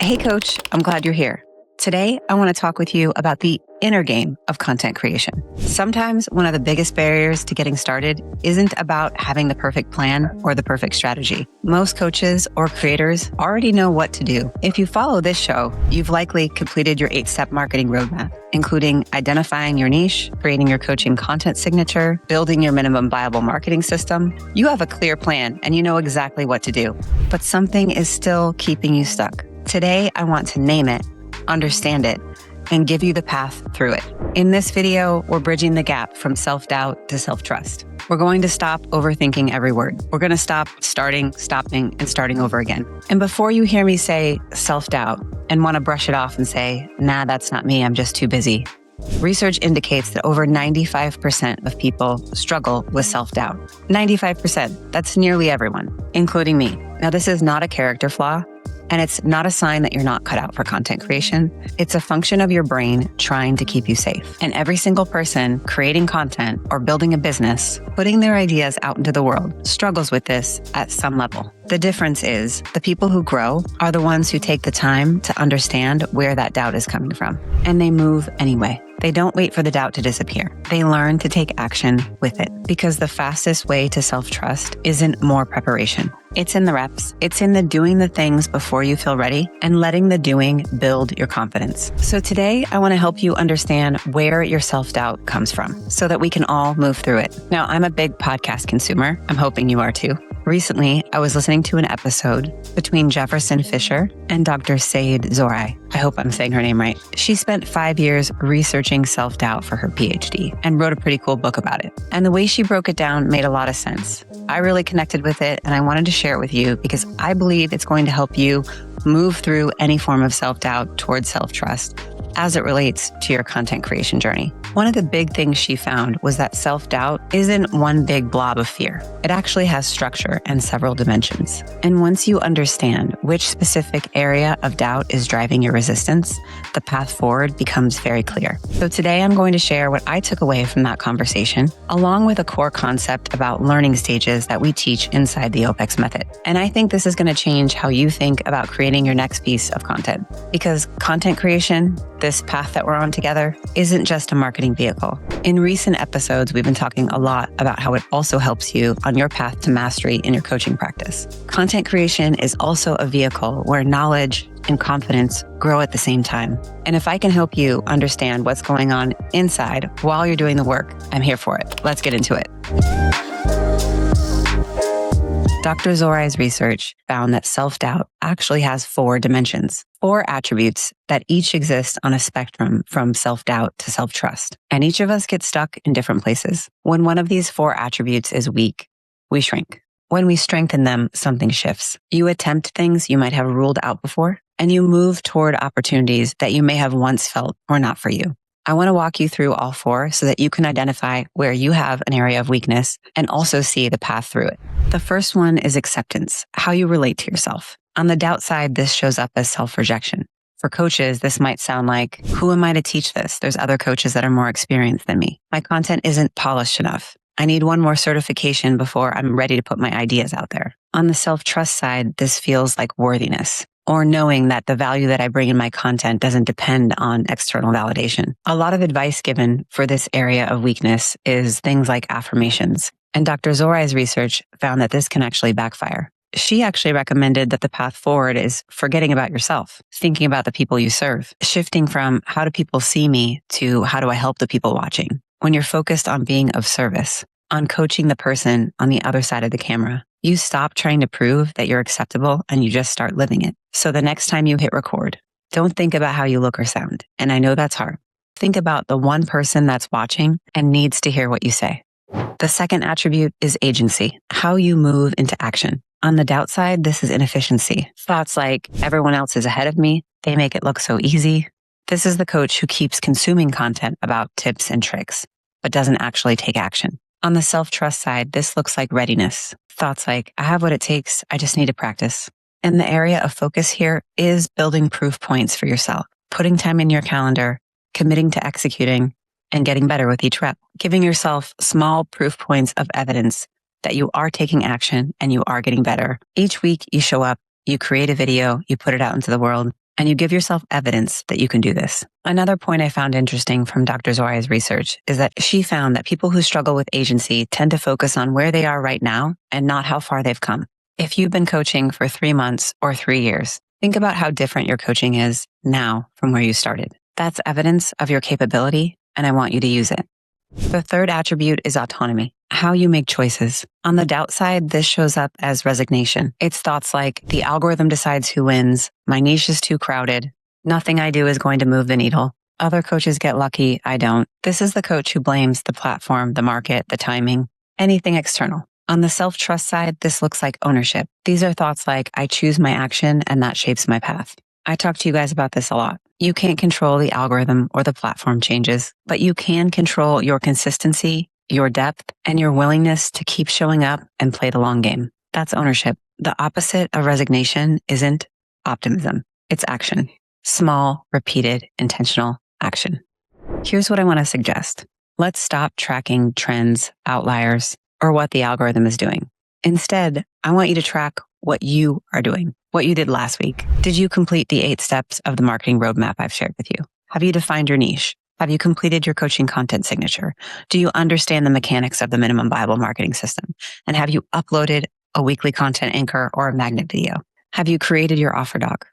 Hey, Coach, I'm glad you're here. Today, I want to talk with you about the inner game of content creation. Sometimes one of the biggest barriers to getting started isn't about having the perfect plan or the perfect strategy. Most coaches or creators already know what to do. If you follow this show, you've likely completed your 8-step marketing roadmap, including identifying your niche, creating your coaching content signature, building your minimum viable marketing system. You have a clear plan and you know exactly what to do, but something is still keeping you stuck. Today, I want to name it, understand it, and give you the path through it. In this video, we're bridging the gap from self-doubt to self-trust. We're going to stop overthinking every word. We're going to stop stopping, and starting over again. And before you hear me say self-doubt and want to brush it off and say, nah, that's not me, I'm just too busy. Research indicates that over 95% of people struggle with self-doubt. 95%, that's nearly everyone, including me. Now, this is not a character flaw. And it's not a sign that you're not cut out for content creation. It's a function of your brain trying to keep you safe. And every single person creating content or building a business, putting their ideas out into the world, struggles with this at some level. The difference is the people who grow are the ones who take the time to understand where that doubt is coming from. And they move anyway. They don't wait for the doubt to disappear. They learn to take action with it, because the fastest way to self-trust isn't more preparation. It's in the reps. It's in the doing the things before you feel ready and letting the doing build your confidence. So today, I want to help you understand where your self-doubt comes from so that we can all move through it. Now, I'm a big podcast consumer. I'm hoping you are too. Recently, I was listening to an episode between Jefferson Fisher and Dr. Said Zorai. I hope I'm saying her name right. She spent 5 years researching self-doubt for her PhD and wrote a pretty cool book about it. And the way she broke it down made a lot of sense. I really connected with it and I wanted to share it with you because I believe it's going to help you move through any form of self-doubt towards self-trust as it relates to your content creation journey. One of the big things she found was that self-doubt isn't one big blob of fear. It actually has structure and several dimensions. And once you understand which specific area of doubt is driving your resistance, the path forward becomes very clear. So today I'm going to share what I took away from that conversation, along with a core concept about learning stages that we teach inside the OPEX Method. And I think this is going to change how you think about creating your next piece of content. Because content creation, this path that we're on together, isn't just a marketing vehicle. In recent episodes, we've been talking a lot about how it also helps you on your path to mastery in your coaching practice. Content creation is also a vehicle where knowledge and confidence grow at the same time. And if I can help you understand what's going on inside while you're doing the work, I'm here for it. Let's get into it. Dr. Zorai's research found that self-doubt actually has 4 dimensions, 4 attributes that each exist on a spectrum from self-doubt to self-trust. And each of us gets stuck in different places. When one of these 4 attributes is weak, we shrink. When we strengthen them, something shifts. You attempt things you might have ruled out before, and you move toward opportunities that you may have once felt were not for you. I want to walk you through all 4 so that you can identify where you have an area of weakness and also see the path through it. The first one is acceptance, how you relate to yourself. On the doubt side, this shows up as self-rejection. For coaches, this might sound like, who am I to teach this? There's other coaches that are more experienced than me. My content isn't polished enough. I need one more certification before I'm ready to put my ideas out there. On the self-trust side, this feels like worthiness, or knowing that the value that I bring in my content doesn't depend on external validation. A lot of advice given for this area of weakness is things like affirmations. And Dr. Zorai's research found that this can actually backfire. She actually recommended that the path forward is forgetting about yourself, thinking about the people you serve, shifting from how do people see me to how do I help the people watching. When you're focused on being of service, on coaching the person on the other side of the camera, you stop trying to prove that you're acceptable and you just start living it. So the next time you hit record, don't think about how you look or sound. And I know that's hard. Think about the one person that's watching and needs to hear what you say. The second attribute is agency, how you move into action. On the doubt side, this is inefficiency. Thoughts like, everyone else is ahead of me. They make it look so easy. This is the coach who keeps consuming content about tips and tricks, but doesn't actually take action. On the self-trust side, this looks like readiness. Thoughts like, I have what it takes. I just need to practice. And the area of focus here is building proof points for yourself, putting time in your calendar, committing to executing, and getting better with each rep, giving yourself small proof points of evidence that you are taking action and you are getting better. Each week you show up, you create a video, you put it out into the world, and you give yourself evidence that you can do this. Another point I found interesting from Dr. Zoya's research is that she found that people who struggle with agency tend to focus on where they are right now and not how far they've come. If you've been coaching for 3 months or 3 years, think about how different your coaching is now from where you started. That's evidence of your capability, and I want you to use it. The third attribute is autonomy, how you make choices. On the doubt side, this shows up as resignation. It's thoughts like, the algorithm decides who wins, my niche is too crowded, nothing I do is going to move the needle, other coaches get lucky, I don't. This is the coach who blames the platform, the market, the timing, anything external. On the self-trust side, this looks like ownership. These are thoughts like, I choose my action and that shapes my path. I talk to you guys about this a lot. You can't control the algorithm or the platform changes, but you can control your consistency, your depth, and your willingness to keep showing up and play the long game. That's ownership. The opposite of resignation isn't optimism. It's action. Small, repeated, intentional action. Here's what I want to suggest. Let's stop tracking trends, outliers, or what the algorithm is doing. Instead, I want you to track what you are doing, what you did last week. Did you complete the 8 steps of the marketing roadmap I've shared with you? Have you defined your niche? Have you completed your coaching content signature? Do you understand the mechanics of the minimum viable marketing system? And have you uploaded a weekly content anchor or a magnet video? Have you created your offer doc?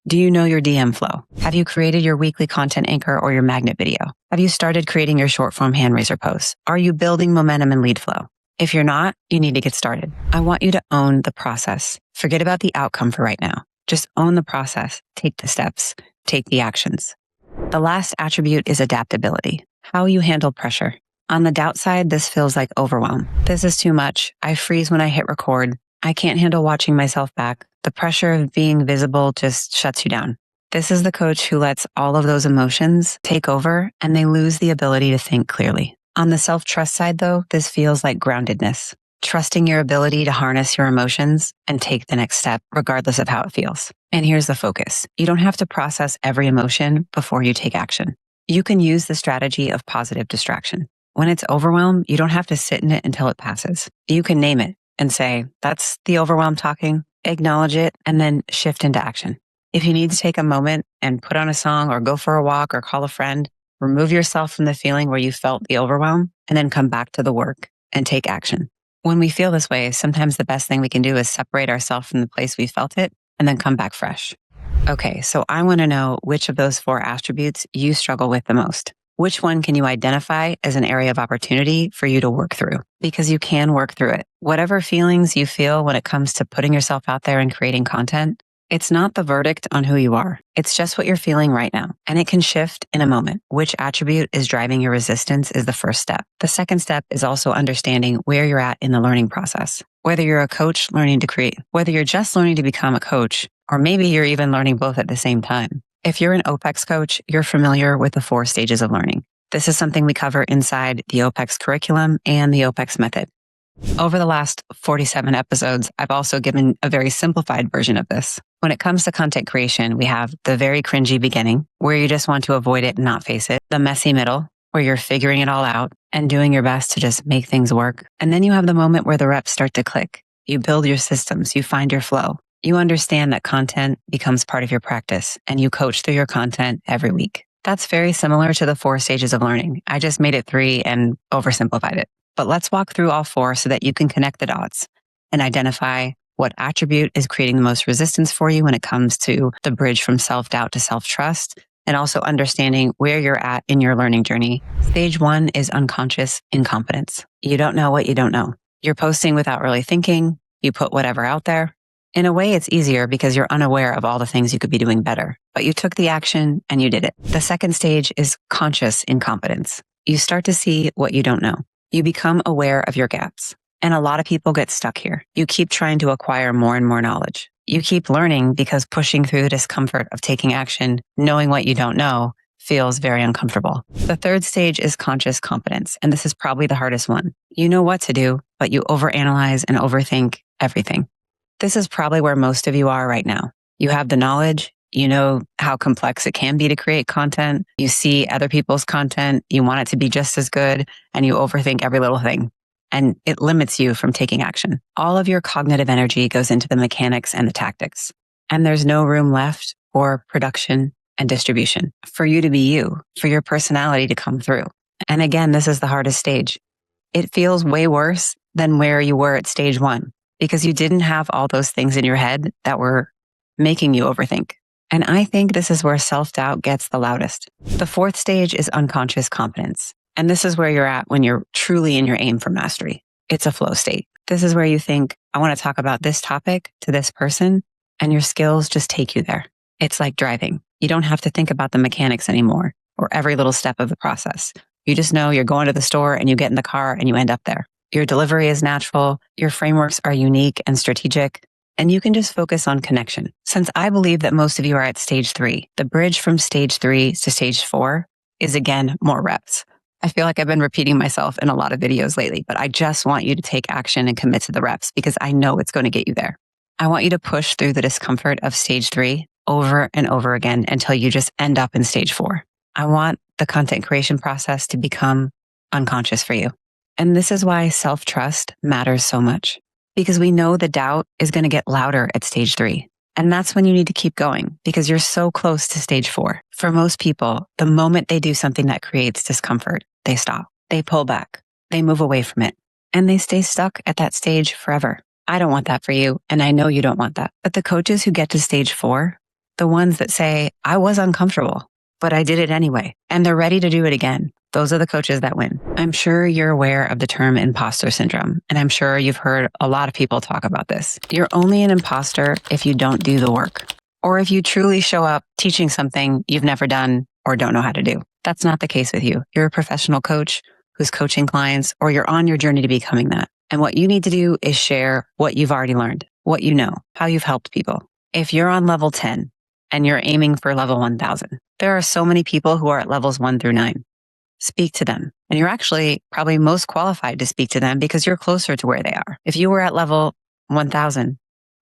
Do you know your DM flow? Have you created your weekly content anchor or your magnet video? Have you started creating your short form hand raiser posts? Are you building momentum and lead flow? If you're not, you need to get started. I want you to own the process. Forget about the outcome for right now. Just own the process. Take the steps. Take the actions. The last attribute is adaptability. How you handle pressure. On the doubt side, this feels like overwhelm. This is too much. I freeze when I hit record. I can't handle watching myself back. The pressure of being visible just shuts you down. This is the coach who lets all of those emotions take over and they lose the ability to think clearly. On the self-trust side, though, this feels like groundedness, trusting your ability to harness your emotions and take the next step, regardless of how it feels. And here's the focus. You don't have to process every emotion before you take action. You can use the strategy of positive distraction. When it's overwhelm, you don't have to sit in it until it passes. You can name it and say, that's the overwhelm talking, acknowledge it, and then shift into action. If you need to take a moment and put on a song or go for a walk or call a friend, remove yourself from the feeling where you felt the overwhelm and then come back to the work and take action. When we feel this way, sometimes the best thing we can do is separate ourselves from the place we felt it and then come back fresh. Okay, so I want to know which of those 4 attributes you struggle with the most. Which one can you identify as an area of opportunity for you to work through? Because you can work through it. Whatever feelings you feel when it comes to putting yourself out there and creating content, it's not the verdict on who you are. It's just what you're feeling right now. And it can shift in a moment. Which attribute is driving your resistance is the first step. The second step is also understanding where you're at in the learning process. Whether you're a coach learning to create, whether you're just learning to become a coach, or maybe you're even learning both at the same time. If you're an OPEX coach, you're familiar with the 4 stages of learning. This is something we cover inside the OPEX curriculum and the OPEX method. Over the last 47 episodes, I've also given a very simplified version of this. When it comes to content creation, we have the very cringy beginning, where you just want to avoid it and not face it. The messy middle, where you're figuring it all out and doing your best to just make things work. And then you have the moment where the reps start to click. You build your systems, you find your flow. You understand that content becomes part of your practice and you coach through your content every week. That's very similar to the 4 stages of learning. I just made it 3 and oversimplified it. But let's walk through all 4 so that you can connect the dots and identify what attribute is creating the most resistance for you when it comes to the bridge from self-doubt to self-trust, and also understanding where you're at in your learning journey. Stage 1 is unconscious incompetence. You don't know what you don't know. You're posting without really thinking. You put whatever out there. In a way, it's easier because you're unaware of all the things you could be doing better, but you took the action and you did it. The second stage is conscious incompetence. You start to see what you don't know. You become aware of your gaps. And a lot of people get stuck here. You keep trying to acquire more and more knowledge. You keep learning because pushing through the discomfort of taking action, knowing what you don't know, feels very uncomfortable. The third stage is conscious competence, and this is probably the hardest one. You know what to do, but you overanalyze and overthink everything. This is probably where most of you are right now. You have the knowledge. You know how complex it can be to create content. You see other people's content. You want it to be just as good, and you overthink every little thing. And it limits you from taking action. All of your cognitive energy goes into the mechanics and the tactics. And there's no room left for production and distribution, for you to be you, for your personality to come through. And again, this is the hardest stage. It feels way worse than where you were at stage 1 because you didn't have all those things in your head that were making you overthink. And I think this is where self-doubt gets the loudest. The 4th stage is unconscious competence. And this is where you're at when you're truly in your aim for mastery. It's a flow state. This is where you think, I want to talk about this topic to this person, and your skills just take you there. It's like driving. You don't have to think about the mechanics anymore or every little step of the process. You just know you're going to the store and you get in the car and you end up there. Your delivery is natural. Your frameworks are unique and strategic. And you can just focus on connection. Since I believe that most of you are at stage 3, the bridge from stage 3 to stage 4 is again more reps. I feel like I've been repeating myself in a lot of videos lately, but I just want you to take action and commit to the reps because I know it's going to get you there. I want you to push through the discomfort of stage 3 over and over again until you just end up in stage 4. I want the content creation process to become unconscious for you. And this is why self-trust matters so much. Because we know the doubt is going to get louder at stage 3. And that's when you need to keep going because you're so close to stage 4. For most people, the moment they do something that creates discomfort, they stop, they pull back, they move away from it, and they stay stuck at that stage forever. I don't want that for you. And I know you don't want that. But the coaches who get to stage 4, the ones that say, I was uncomfortable, but I did it anyway, and they're ready to do it again. Those are the coaches that win. I'm sure you're aware of the term imposter syndrome, and I'm sure you've heard a lot of people talk about this. You're only an imposter if you don't do the work, or if you truly show up teaching something you've never done or don't know how to do. That's not the case with you. You're a professional coach who's coaching clients, or you're on your journey to becoming that. And what you need to do is share what you've already learned, what you know, how you've helped people. If you're on level 10 and you're aiming for level 1000, there are so many people who are at levels 1 through 9. Speak to them. And you're actually probably most qualified to speak to them because you're closer to where they are. If you were at level 1000,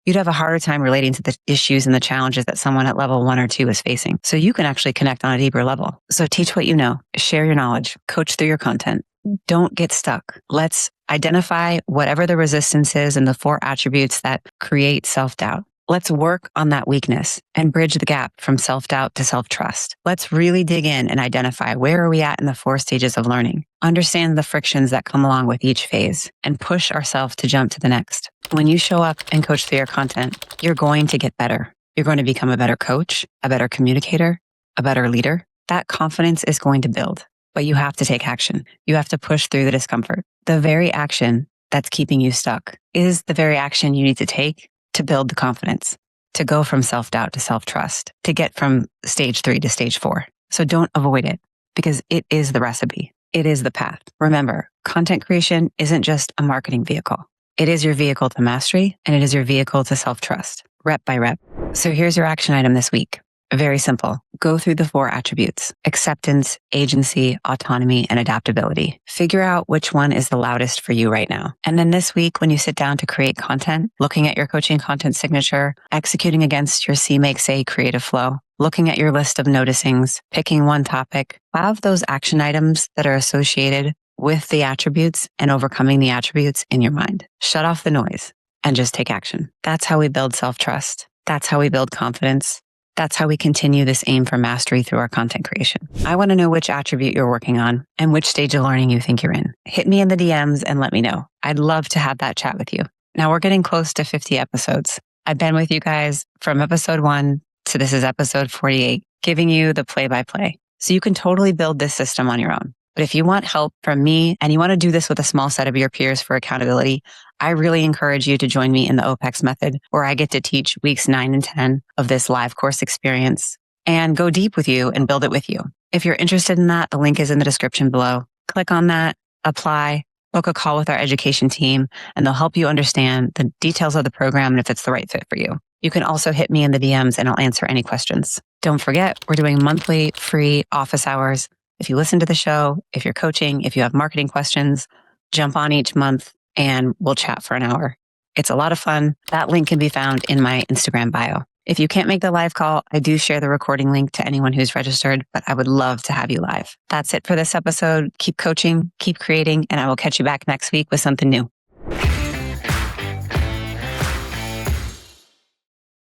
you'd have a harder time relating to the issues and the challenges that someone at level 1 or 2 is facing. So you can actually connect on a deeper level. So teach what you know, share your knowledge, coach through your content. Don't get stuck. Let's identify whatever the resistance is and the 4 attributes that create self-doubt. Let's work on that weakness and bridge the gap from self-doubt to self-trust. Let's really dig in and identify where are we at in the 4 stages of learning, understand the frictions that come along with each phase, and push ourselves to jump to the next. When you show up and coach through your content, you're going to get better. You're going to become a better coach, a better communicator, a better leader. That confidence is going to build, but you have to take action. You have to push through the discomfort. The very action that's keeping you stuck is the very action you need to take to build the confidence, to go from self-doubt to self-trust, to get from stage 3 to stage 4. So don't avoid it because it is the recipe. It is the path. Remember, content creation isn't just a marketing vehicle. It is your vehicle to mastery and it is your vehicle to self-trust, rep by rep. So here's your action item this week. Very simple. Go through the 4 attributes: acceptance, agency, autonomy, and adaptability. Figure out which one is the loudest for you right now. And then this week, when you sit down to create content, looking at your coaching content signature, executing against your See, Make, Say creative flow, looking at your list of noticings, picking one topic, have those action items that are associated with the attributes and overcoming the attributes in your mind. Shut off the noise and just take action. That's how we build self-trust. That's how we build confidence. That's how we continue this aim for mastery through our content creation. I want to know which attribute you're working on and which stage of learning you think you're in. Hit me in the DMs and let me know. I'd love to have that chat with you. Now we're getting close to 50 episodes. I've been with you guys from episode 1 to this is episode 48, giving you the play-by-play. So you can totally build this system on your own. But if you want help from me and you want to do this with a small set of your peers for accountability, I really encourage you to join me in the OPEX Method, where I get to teach weeks 9 and 10 of this live course experience and go deep with you and build it with you. If you're interested in that, the link is in the description below. Click on that, apply, book a call with our education team, and they'll help you understand the details of the program and if it's the right fit for you. You can also hit me in the DMs and I'll answer any questions. Don't forget, we're doing monthly free office hours. If you listen to the show, if you're coaching, if you have marketing questions, jump on each month and we'll chat for an hour. It's a lot of fun. That link can be found in my Instagram bio. If you can't make the live call, I do share the recording link to anyone who's registered, but I would love to have you live. That's it for this episode. Keep coaching, keep creating, and I will catch you back next week with something new.